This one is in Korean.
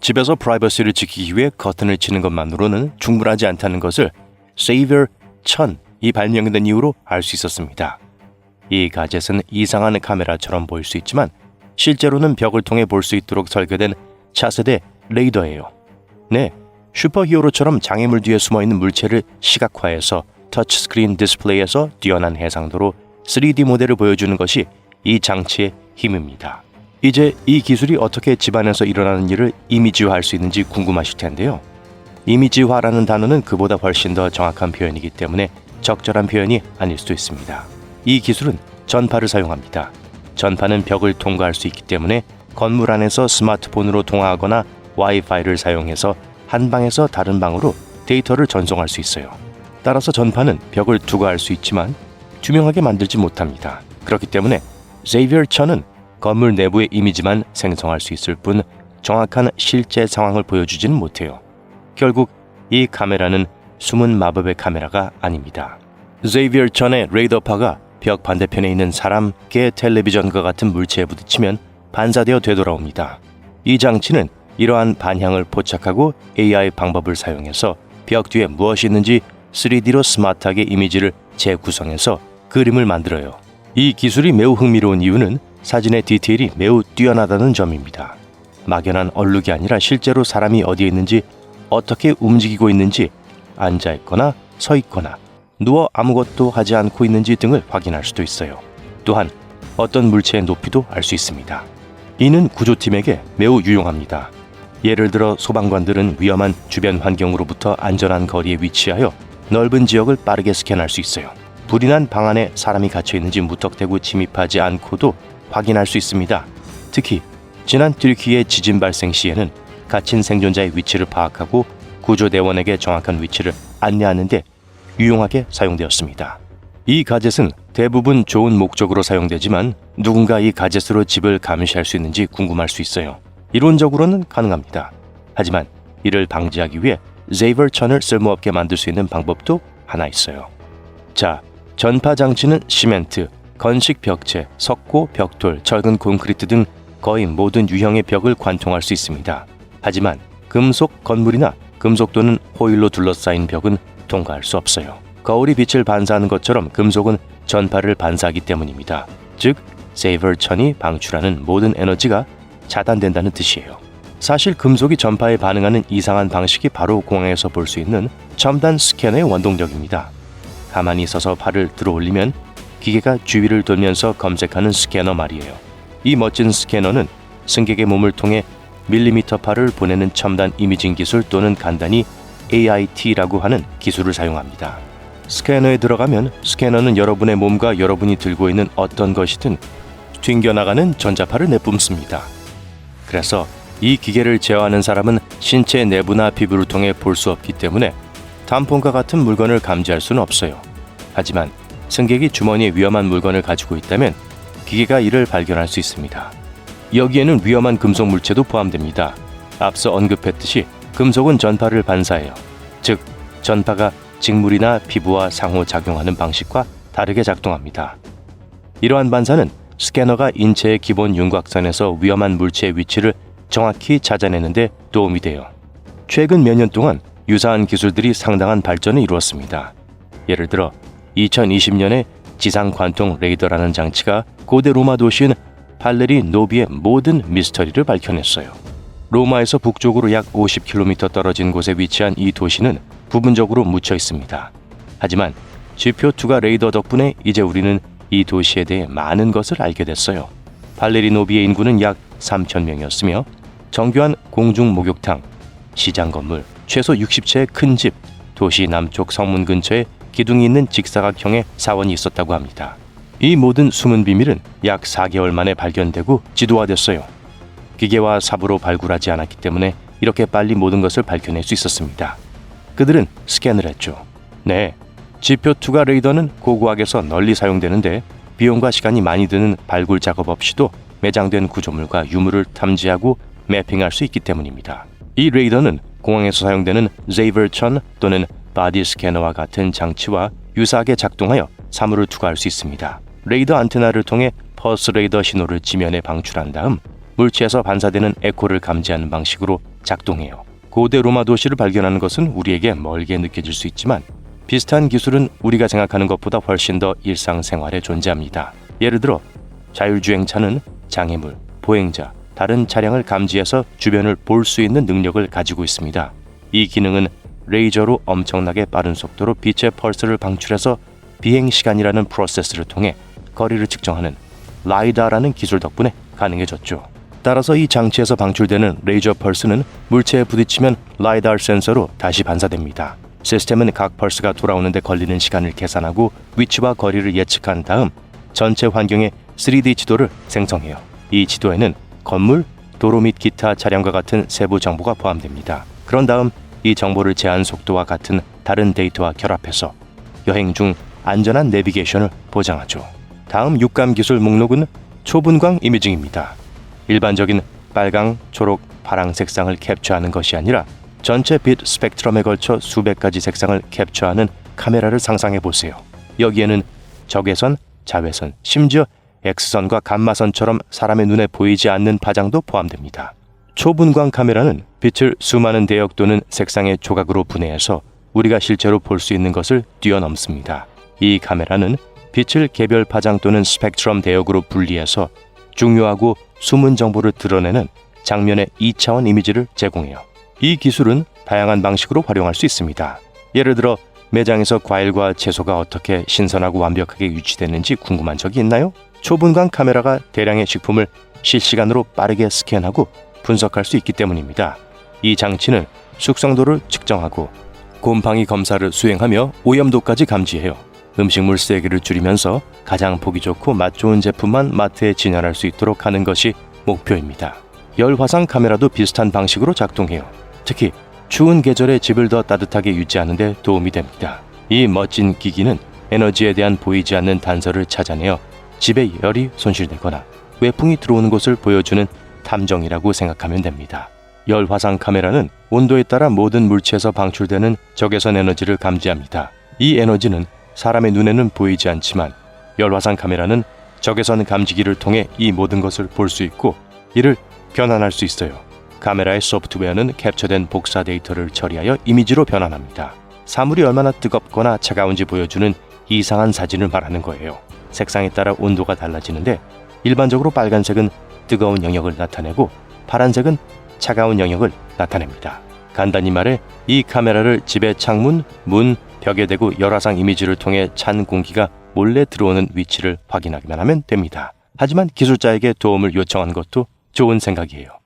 집에서 프라이버시를 지키기 위해 커튼을 치는 것만으로는 충분하지 않다는 것을 세이비어 천이 발명된 이후로 알 수 있었습니다. 이 가젯은 이상한 카메라처럼 보일 수 있지만 실제로는 벽을 통해 볼 수 있도록 설계된 차세대 레이더예요. 네, 슈퍼히어로처럼 장애물 뒤에 숨어있는 물체를 시각화해서 터치스크린 디스플레이에서 뛰어난 해상도로 3D 모델을 보여주는 것이 이 장치의 힘입니다. 이제 이 기술이 어떻게 집안에서 일어나는 일을 이미지화할 수 있는지 궁금하실 텐데요. 이미지화라는 단어는 그보다 훨씬 더 정확한 표현이기 때문에 적절한 표현이 아닐 수도 있습니다. 이 기술은 전파를 사용합니다. 전파는 벽을 통과할 수 있기 때문에 건물 안에서 스마트폰으로 통화하거나 와이파이를 사용해서 한 방에서 다른 방으로 데이터를 전송할 수 있어요. 따라서 전파는 벽을 투과할 수 있지만 투명하게 만들지 못합니다. 그렇기 때문에 제이비어 천은 건물 내부의 이미지만 생성할 수 있을 뿐 정확한 실제 상황을 보여주지는 못해요. 결국 이 카메라는 숨은 마법의 카메라가 아닙니다. 제이비어 천의 레이더파가 벽 반대편에 있는 사람, 개, 텔레비전과 같은 물체에 부딪히면 반사되어 되돌아옵니다. 이 장치는 이러한 반향을 포착하고 AI 방법을 사용해서 벽 뒤에 무엇이 있는지 3D로 스마트하게 이미지를 재구성해서 그림을 만들어요. 이 기술이 매우 흥미로운 이유는 사진의 디테일이 매우 뛰어나다는 점입니다. 막연한 얼룩이 아니라 실제로 사람이 어디에 있는지, 어떻게 움직이고 있는지, 앉아있거나 서있거나 누워 아무것도 하지 않고 있는지 등을 확인할 수도 있어요. 또한 어떤 물체의 높이도 알 수 있습니다. 이는 구조팀에게 매우 유용합니다. 예를 들어 소방관들은 위험한 주변 환경으로부터 안전한 거리에 위치하여 넓은 지역을 빠르게 스캔할 수 있어요. 불이 난 방 안에 사람이 갇혀 있는지 무턱대고 침입하지 않고도 확인할 수 있습니다. 특히 지난 튀르키예 지진 발생 시에는 갇힌 생존자의 위치를 파악하고 구조대원에게 정확한 위치를 안내하는 데 유용하게 사용되었습니다. 이 가젯은 대부분 좋은 목적으로 사용되지만 누군가 이 가젯으로 집을 감시할 수 있는지 궁금할 수 있어요. 이론적으로는 가능합니다. 하지만 이를 방지하기 위해 제이비어 천을 쓸모없게 만들 수 있는 방법도 하나 있어요. 자, 전파 장치는 시멘트, 건식 벽체, 석고, 벽돌, 철근 콘크리트 등 거의 모든 유형의 벽을 관통할 수 있습니다. 하지만 금속 건물이나 금속 또는 호일로 둘러싸인 벽은 통과할 수 없어요. 거울이 빛을 반사하는 것처럼 금속은 전파를 반사하기 때문입니다. 즉, 제이비어 천이 방출하는 모든 에너지가 차단된다는 뜻이에요. 사실 금속이 전파에 반응하는 이상한 방식이 바로 공항에서 볼 수 있는 첨단 스캐너의 원동력입니다. 가만히 서서 팔을 들어 올리면 기계가 주위를 돌면서 검색하는 스캐너 말이에요. 이 멋진 스캐너는 승객의 몸을 통해 밀리미터파를 보내는 첨단 이미징 기술 또는 간단히 AIT라고 하는 기술을 사용합니다. 스캐너에 들어가면 스캐너는 여러분의 몸과 여러분이 들고 있는 어떤 것이든 튕겨나가는 전자파를 내뿜습니다. 그래서 이 기계를 제어하는 사람은 신체 내부나 피부를 통해 볼 수 없기 때문에 tampon과 같은 물건을 감지할 수는 없어요. 하지만 승객이 주머니에 위험한 물건을 가지고 있다면 기계가 이를 발견할 수 있습니다. 여기에는 위험한 금속 물체도 포함됩니다. 앞서 언급했듯이 금속은 전파를 반사해요. 즉, 전파가 직물이나 피부와 상호작용하는 방식과 다르게 작동합니다. 이러한 반사는 스캐너가 인체의 기본 윤곽선에서 위험한 물체의 위치를 정확히 찾아내는 데 도움이 돼요. 최근 몇 년 동안 유사한 기술들이 상당한 발전을 이루었습니다. 예를 들어 2020년에 지상 관통 레이더라는 장치가 고대 로마 도시인 팔레리 노비의 모든 미스터리를 밝혀냈어요. 로마에서 북쪽으로 약 50km 떨어진 곳에 위치한 이 도시는 부분적으로 묻혀 있습니다. 하지만 지표2가 레이더 덕분에 이제 우리는 이 도시에 대해 많은 것을 알게 됐어요. 팔레리 노비의 인구는 약 3,000명이었으며 정교한 공중 목욕탕, 시장 건물, 최소 60채의 큰 집, 도시 남쪽 성문 근처에 기둥이 있는 직사각형의 사원이 있었다고 합니다. 이 모든 숨은 비밀은 약 4개월 만에 발견되고 지도화됐어요. 기계와 삽으로 발굴하지 않았기 때문에 이렇게 빨리 모든 것을 밝혀낼 수 있었습니다. 그들은 스캔을 했죠. 네, 지표2가 레이더는 고고학에서 널리 사용되는데 비용과 시간이 많이 드는 발굴 작업 없이도 매장된 구조물과 유물을 탐지하고 매핑할 수 있기 때문입니다. 이 레이더는 공항에서 사용되는 제이비어 천 또는 바디 스캐너와 같은 장치와 유사하게 작동하여 사물을 투과할 수 있습니다. 레이더 안테나를 통해 펄스 레이더 신호를 지면에 방출한 다음 물체에서 반사되는 에코를 감지하는 방식으로 작동해요. 고대 로마 도시를 발견하는 것은 우리에게 멀게 느껴질 수 있지만 비슷한 기술은 우리가 생각하는 것보다 훨씬 더 일상생활에 존재합니다. 예를 들어 자율주행차는 장애물, 보행자, 다른 차량을 감지해서 주변을 볼 수 있는 능력을 가지고 있습니다. 이 기능은 레이저로 엄청나게 빠른 속도로 빛의 펄스를 방출해서 비행시간이라는 프로세스를 통해 거리를 측정하는 라이다라는 기술 덕분에 가능해졌죠. 따라서 이 장치에서 방출되는 레이저 펄스는 물체에 부딪히면 라이다 센서로 다시 반사됩니다. 시스템은 각 펄스가 돌아오는 데 걸리는 시간을 계산하고 위치와 거리를 예측한 다음 전체 환경의 3D 지도를 생성해요. 이 지도에는 건물, 도로 및 기타 차량과 같은 세부 정보가 포함됩니다. 그런 다음 이 정보를 제한 속도와 같은 다른 데이터와 결합해서 여행 중 안전한 내비게이션을 보장하죠. 다음 육감 기술 목록은 초분광 이미징입니다. 일반적인 빨강, 초록, 파랑 색상을 캡처하는 것이 아니라 전체 빛 스펙트럼에 걸쳐 수백 가지 색상을 캡처하는 카메라를 상상해 보세요. 여기에는 적외선, 자외선, 심지어 X선과 감마선처럼 사람의 눈에 보이지 않는 파장도 포함됩니다. 초분광 카메라는 빛을 수많은 대역 또는 색상의 조각으로 분해해서 우리가 실제로 볼 수 있는 것을 뛰어넘습니다. 이 카메라는 빛을 개별 파장 또는 스펙트럼 대역으로 분리해서 중요하고 숨은 정보를 드러내는 장면의 2차원 이미지를 제공해요. 이 기술은 다양한 방식으로 활용할 수 있습니다. 예를 들어 매장에서 과일과 채소가 어떻게 신선하고 완벽하게 유지되는지 궁금한 적이 있나요? 초분광 카메라가 대량의 식품을 실시간으로 빠르게 스캔하고 분석할 수 있기 때문입니다. 이 장치는 숙성도를 측정하고 곰팡이 검사를 수행하며 오염도까지 감지해요. 음식물 쓰레기를 줄이면서 가장 보기 좋고 맛 좋은 제품만 마트에 진열할 수 있도록 하는 것이 목표입니다. 열화상 카메라도 비슷한 방식으로 작동해요. 특히 추운 계절에 집을 더 따뜻하게 유지하는 데 도움이 됩니다. 이 멋진 기기는 에너지에 대한 보이지 않는 단서를 찾아내어 집에 열이 손실되거나 외풍이 들어오는 곳을 보여주는 탐정이라고 생각하면 됩니다. 열화상 카메라는 온도에 따라 모든 물체에서 방출되는 적외선 에너지를 감지합니다. 이 에너지는 사람의 눈에는 보이지 않지만 열화상 카메라는 적외선 감지기를 통해 이 모든 것을 볼 수 있고 이를 변환할 수 있어요. 카메라의 소프트웨어는 캡처된 복사 데이터를 처리하여 이미지로 변환합니다. 사물이 얼마나 뜨겁거나 차가운지 보여주는 이상한 사진을 말하는 거예요. 색상에 따라 온도가 달라지는데 일반적으로 빨간색은 뜨거운 영역을 나타내고 파란색은 차가운 영역을 나타냅니다. 간단히 말해 이 카메라를 집의 창문, 문, 벽에 대고 열화상 이미지를 통해 찬 공기가 몰래 들어오는 위치를 확인하기만 하면 됩니다. 하지만 기술자에게 도움을 요청한 것도 좋은 생각이에요.